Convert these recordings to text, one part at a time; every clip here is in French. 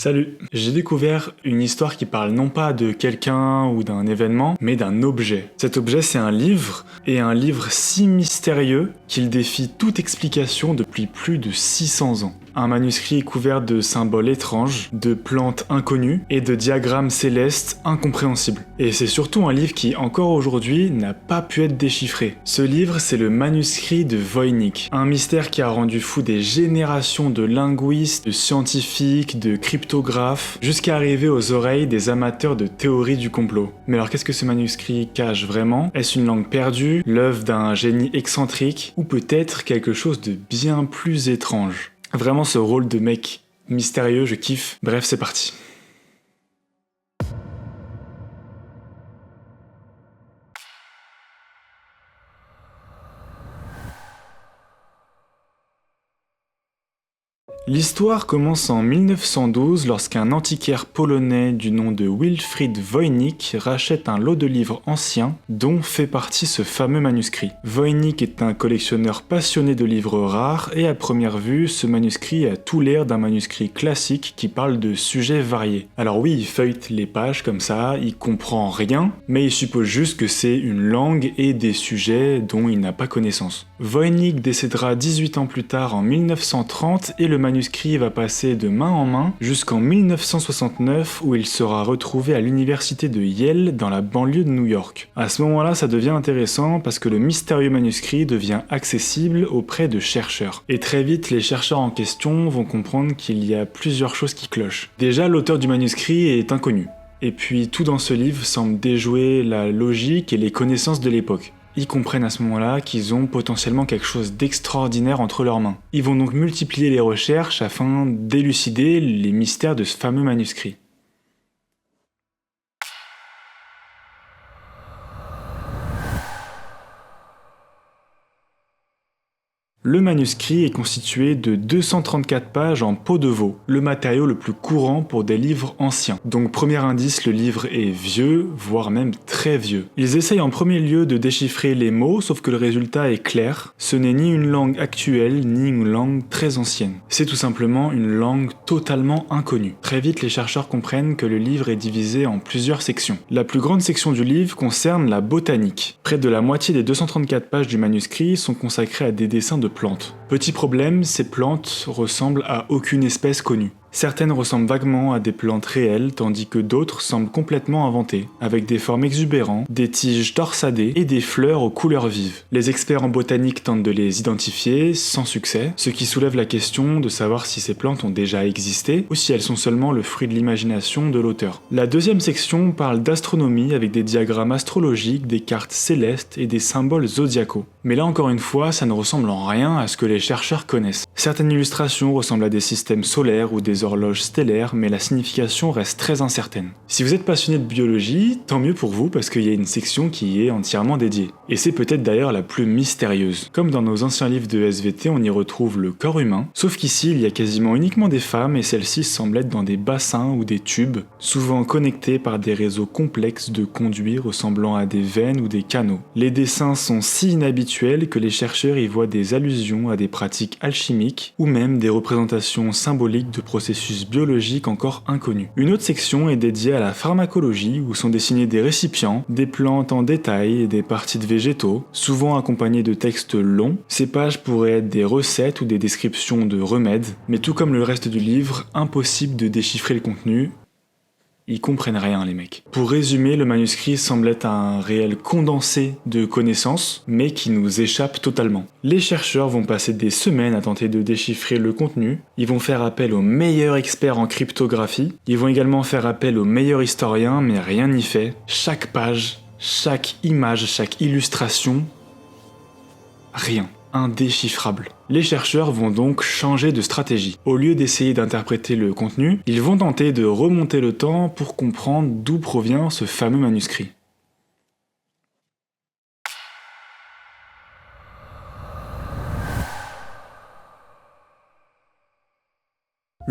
Salut! J'ai découvert une histoire qui parle non pas de quelqu'un ou d'un événement, mais d'un objet. Cet objet, c'est un livre, et un livre si mystérieux qu'il défie toute explication depuis plus de 600 ans. Un manuscrit couvert de symboles étranges, de plantes inconnues et de diagrammes célestes incompréhensibles. Et c'est surtout un livre qui, encore aujourd'hui, n'a pas pu être déchiffré. Ce livre, c'est le manuscrit de Voynich, un mystère qui a rendu fou des générations de linguistes, de scientifiques, de cryptographes, jusqu'à arriver aux oreilles des amateurs de théorie du complot. Mais alors qu'est-ce que ce manuscrit cache vraiment? Est-ce une langue perdue, l'œuvre d'un génie excentrique, ou peut-être quelque chose de bien plus étrange? Vraiment, ce rôle de mec mystérieux, je kiffe. Bref, c'est parti. L'histoire commence en 1912 lorsqu'un antiquaire polonais du nom de Wilfried Voynich rachète un lot de livres anciens dont fait partie ce fameux manuscrit. Voynich est un collectionneur passionné de livres rares et à première vue, ce manuscrit a tout l'air d'un manuscrit classique qui parle de sujets variés. Alors oui, il feuillete les pages comme ça, il comprend rien, mais il suppose juste que c'est une langue et des sujets dont il n'a pas connaissance. Voynich décédera 18 ans plus tard en 1930 et le manuscrit va passer de main en main jusqu'en 1969 où il sera retrouvé à l'université de Yale dans la banlieue de New York. À ce moment-là, ça devient intéressant parce que le mystérieux manuscrit devient accessible auprès de chercheurs. Et très vite, les chercheurs en question vont comprendre qu'il y a plusieurs choses qui clochent. Déjà, l'auteur du manuscrit est inconnu. Et puis tout dans ce livre semble déjouer la logique et les connaissances de l'époque. Ils comprennent à ce moment-là qu'ils ont potentiellement quelque chose d'extraordinaire entre leurs mains. Ils vont donc multiplier les recherches afin d'élucider les mystères de ce fameux manuscrit. Le manuscrit est constitué de 234 pages en peau de veau, le matériau le plus courant pour des livres anciens. Donc premier indice, le livre est vieux, voire même très vieux. Ils essayent en premier lieu de déchiffrer les mots, sauf que le résultat est clair. Ce n'est ni une langue actuelle, ni une langue très ancienne. C'est tout simplement une langue totalement inconnue. Très vite, les chercheurs comprennent que le livre est divisé en plusieurs sections. La plus grande section du livre concerne la botanique. Près de la moitié des 234 pages du manuscrit sont consacrées à des dessins de plantes. Petit problème, ces plantes ressemblent à aucune espèce connue. Certaines ressemblent vaguement à des plantes réelles, tandis que d'autres semblent complètement inventées, avec des formes exubérantes, des tiges torsadées et des fleurs aux couleurs vives. Les experts en botanique tentent de les identifier, sans succès, ce qui soulève la question de savoir si ces plantes ont déjà existé ou si elles sont seulement le fruit de l'imagination de l'auteur. La deuxième section parle d'astronomie avec des diagrammes astrologiques, des cartes célestes et des symboles zodiacaux. Mais là encore une fois, ça ne ressemble en rien à ce que les chercheurs connaissent. Certaines illustrations ressemblent à des systèmes solaires ou des horloges stellaires, mais la signification reste très incertaine. Si vous êtes passionné de biologie, tant mieux pour vous parce qu'il y a une section qui y est entièrement dédiée. Et c'est peut-être d'ailleurs la plus mystérieuse. Comme dans nos anciens livres de SVT, on y retrouve le corps humain, sauf qu'ici il y a quasiment uniquement des femmes et celles-ci semblent être dans des bassins ou des tubes, souvent connectés par des réseaux complexes de conduits ressemblant à des veines ou des canaux. Les dessins sont si inhabituels que les chercheurs y voient des allusions à des pratiques alchimiques ou même des représentations symboliques de processus biologiques encore inconnus. Une autre section est dédiée à la pharmacologie où sont dessinés des récipients, des plantes en détail et des parties de végétaux, souvent accompagnés de textes longs. Ces pages pourraient être des recettes ou des descriptions de remèdes, mais tout comme le reste du livre, impossible de déchiffrer le contenu. Ils comprennent rien, les mecs. Pour résumer, le manuscrit semble être un réel condensé de connaissances, mais qui nous échappe totalement. Les chercheurs vont passer des semaines à tenter de déchiffrer le contenu, ils vont faire appel aux meilleurs experts en cryptographie, ils vont également faire appel aux meilleurs historiens, mais rien n'y fait. Chaque page, chaque image, chaque illustration, rien. Indéchiffrable. Les chercheurs vont donc changer de stratégie. Au lieu d'essayer d'interpréter le contenu, ils vont tenter de remonter le temps pour comprendre d'où provient ce fameux manuscrit.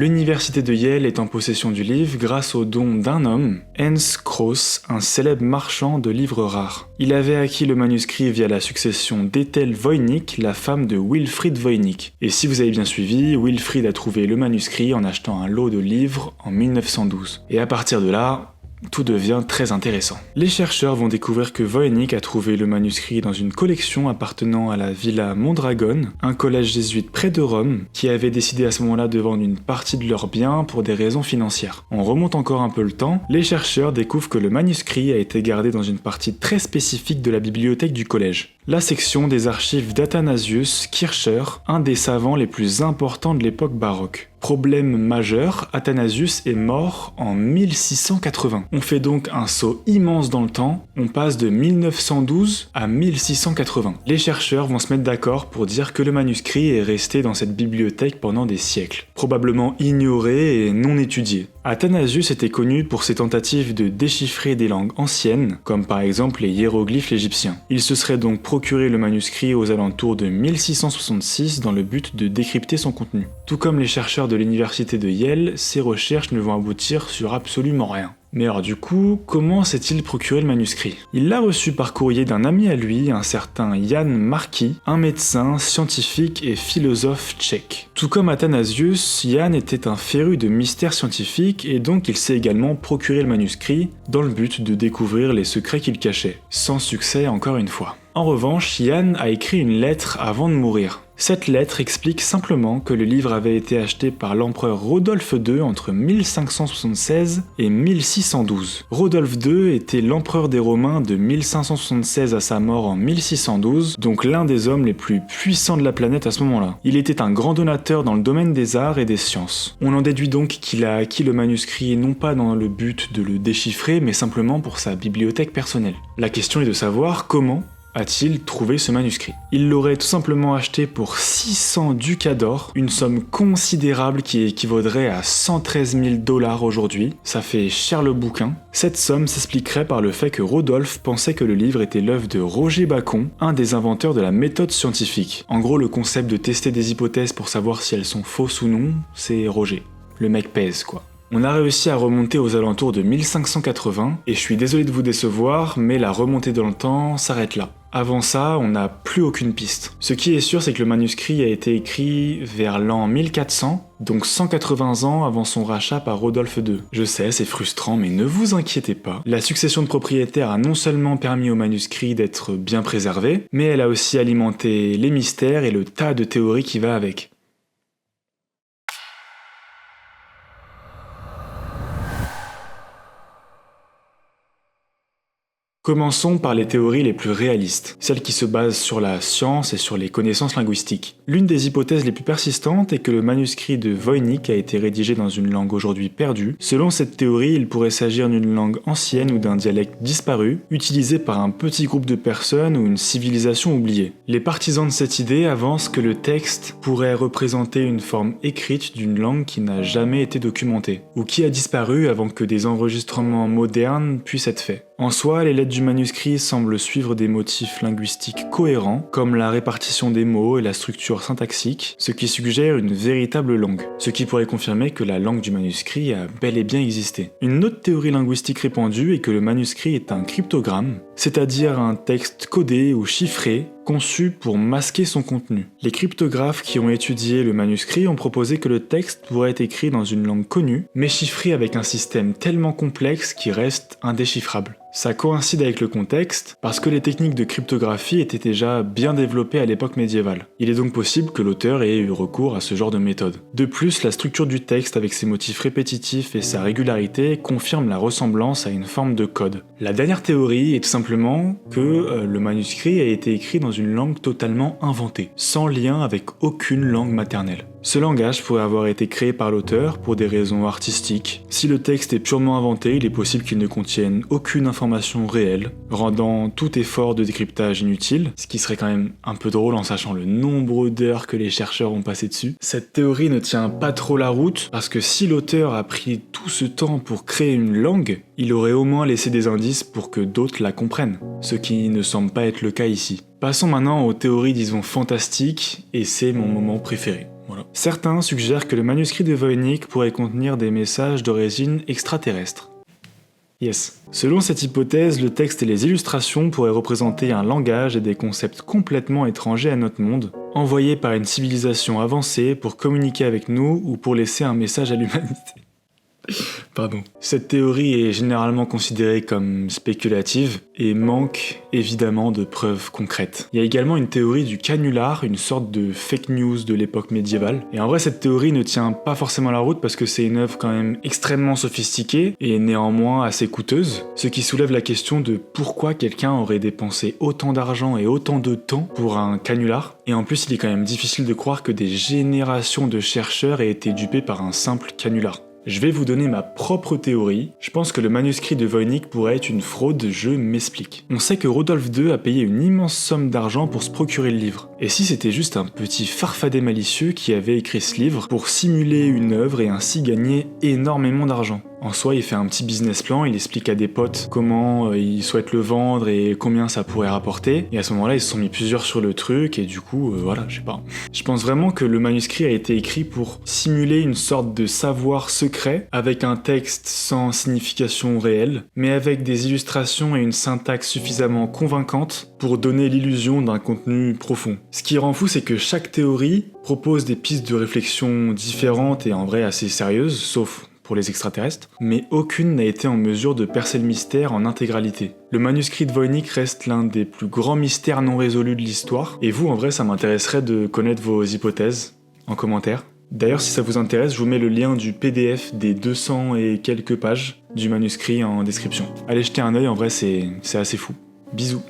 L'université de Yale est en possession du livre grâce au don d'un homme, Hans Krauss, un célèbre marchand de livres rares. Il avait acquis le manuscrit via la succession d'Ethel Voynich, la femme de Wilfrid Voynich. Et si vous avez bien suivi, Wilfrid a trouvé le manuscrit en achetant un lot de livres en 1912. Et à partir de là, tout devient très intéressant. Les chercheurs vont découvrir que Voynich a trouvé le manuscrit dans une collection appartenant à la Villa Mondragon, un collège jésuite près de Rome, qui avait décidé à ce moment-là de vendre une partie de leurs biens pour des raisons financières. On remonte encore un peu le temps, les chercheurs découvrent que le manuscrit a été gardé dans une partie très spécifique de la bibliothèque du collège. La section des archives d'Athanasius Kircher, un des savants les plus importants de l'époque baroque. Problème majeur, Athanasius est mort en 1680. On fait donc un saut immense dans le temps, on passe de 1912 à 1680. Les chercheurs vont se mettre d'accord pour dire que le manuscrit est resté dans cette bibliothèque pendant des siècles, probablement ignoré et non étudié. Athanasius était connu pour ses tentatives de déchiffrer des langues anciennes, comme par exemple les hiéroglyphes égyptiens. Il se serait donc procuré le manuscrit aux alentours de 1666 dans le but de décrypter son contenu. Tout comme les chercheurs de l'université de Yale, ces recherches ne vont aboutir sur absolument rien. Mais alors du coup, comment s'est-il procuré le manuscrit? Il l'a reçu par courrier d'un ami à lui, un certain Jan Marki, un médecin, scientifique et philosophe tchèque. Tout comme Athanasius, Jan était un féru de mystères scientifiques et donc il s'est également procuré le manuscrit dans le but de découvrir les secrets qu'il cachait. Sans succès encore une fois. En revanche, Jan a écrit une lettre avant de mourir. Cette lettre explique simplement que le livre avait été acheté par l'empereur Rodolphe II entre 1576 et 1612. Rodolphe II était l'empereur des Romains de 1576 à sa mort en 1612, donc l'un des hommes les plus puissants de la planète à ce moment-là. Il était un grand donateur dans le domaine des arts et des sciences. On en déduit donc qu'il a acquis le manuscrit non pas dans le but de le déchiffrer, mais simplement pour sa bibliothèque personnelle. La question est de savoir comment a-t-il trouvé ce manuscrit? Il l'aurait tout simplement acheté pour 600 ducats d'or, une somme considérable qui équivaudrait à 113 000 $ aujourd'hui. Ça fait cher le bouquin. Cette somme s'expliquerait par le fait que Rodolphe pensait que le livre était l'œuvre de Roger Bacon, un des inventeurs de la méthode scientifique. En gros, le concept de tester des hypothèses pour savoir si elles sont fausses ou non, c'est Roger. Le mec pèse, quoi. On a réussi à remonter aux alentours de 1580, et je suis désolé de vous décevoir, mais la remontée dans le temps s'arrête là. Avant ça, on n'a plus aucune piste. Ce qui est sûr, c'est que le manuscrit a été écrit vers l'an 1400, donc 180 ans avant son rachat par Rodolphe II. Je sais, c'est frustrant, mais ne vous inquiétez pas. La succession de propriétaires a non seulement permis au manuscrit d'être bien préservé, mais elle a aussi alimenté les mystères et le tas de théories qui va avec. Commençons par les théories les plus réalistes, celles qui se basent sur la science et sur les connaissances linguistiques. L'une des hypothèses les plus persistantes est que le manuscrit de Voynich a été rédigé dans une langue aujourd'hui perdue. Selon cette théorie, il pourrait s'agir d'une langue ancienne ou d'un dialecte disparu, utilisé par un petit groupe de personnes ou une civilisation oubliée. Les partisans de cette idée avancent que le texte pourrait représenter une forme écrite d'une langue qui n'a jamais été documentée, ou qui a disparu avant que des enregistrements modernes puissent être faits. En soi, les lettres du manuscrit semblent suivre des motifs linguistiques cohérents, comme la répartition des mots et la structure syntaxique, ce qui suggère une véritable langue, ce qui pourrait confirmer que la langue du manuscrit a bel et bien existé. Une autre théorie linguistique répandue est que le manuscrit est un cryptogramme, c'est-à-dire un texte codé ou chiffré, conçu pour masquer son contenu. Les cryptographes qui ont étudié le manuscrit ont proposé que le texte pourrait être écrit dans une langue connue, mais chiffré avec un système tellement complexe qu'il reste indéchiffrable. Ça coïncide avec le contexte, parce que les techniques de cryptographie étaient déjà bien développées à l'époque médiévale. Il est donc possible que l'auteur ait eu recours à ce genre de méthode. De plus, la structure du texte avec ses motifs répétitifs et sa régularité confirme la ressemblance à une forme de code. La dernière théorie est tout simplement que le manuscrit a été écrit dans une langue totalement inventée, sans lien avec aucune langue maternelle. Ce langage pourrait avoir été créé par l'auteur pour des raisons artistiques. Si le texte est purement inventé, il est possible qu'il ne contienne aucune information réelle, rendant tout effort de décryptage inutile, ce qui serait quand même un peu drôle en sachant le nombre d'heures que les chercheurs ont passé dessus. Cette théorie ne tient pas trop la route, parce que si l'auteur a pris tout ce temps pour créer une langue, il aurait au moins laissé des indices pour que d'autres la comprennent, ce qui ne semble pas être le cas ici. Passons maintenant aux théories disons fantastiques, et c'est mon moment préféré. Voilà. Certains suggèrent que le manuscrit de Voynich pourrait contenir des messages d'origine extraterrestre. Yes. Selon cette hypothèse, le texte et les illustrations pourraient représenter un langage et des concepts complètement étrangers à notre monde, envoyés par une civilisation avancée pour communiquer avec nous ou pour laisser un message à l'humanité. Pardon. Cette théorie est généralement considérée comme spéculative et manque évidemment de preuves concrètes. Il y a également une théorie du canular, une sorte de fake news de l'époque médiévale. Et en vrai, cette théorie ne tient pas forcément la route parce que c'est une œuvre quand même extrêmement sophistiquée et néanmoins assez coûteuse, ce qui soulève la question de pourquoi quelqu'un aurait dépensé autant d'argent et autant de temps pour un canular. Et en plus, il est quand même difficile de croire que des générations de chercheurs aient été dupés par un simple canular. Je vais vous donner ma propre théorie. Je pense que le manuscrit de Voynich pourrait être une fraude, je m'explique. On sait que Rodolphe II a payé une immense somme d'argent pour se procurer le livre. Et si c'était juste un petit farfadet malicieux qui avait écrit ce livre pour simuler une œuvre et ainsi gagner énormément d'argent? En soi, il fait un petit business plan, il explique à des potes comment il souhaite le vendre et combien ça pourrait rapporter. Et à ce moment-là, ils se sont mis plusieurs sur le truc et du coup, voilà, je sais pas. Je pense vraiment que le manuscrit a été écrit pour simuler une sorte de savoir secret avec un texte sans signification réelle, mais avec des illustrations et une syntaxe suffisamment convaincante pour donner l'illusion d'un contenu profond. Ce qui rend fou, c'est que chaque théorie propose des pistes de réflexion différentes et en vrai assez sérieuses, sauf pour les extraterrestres, mais aucune n'a été en mesure de percer le mystère en intégralité. Le manuscrit de Voynich reste l'un des plus grands mystères non résolus de l'histoire, et vous, en vrai, ça m'intéresserait de connaître vos hypothèses en commentaire. D'ailleurs, si ça vous intéresse, je vous mets le lien du PDF des 200 et quelques pages du manuscrit en description. Allez jeter un œil, en vrai, c'est assez fou. Bisous.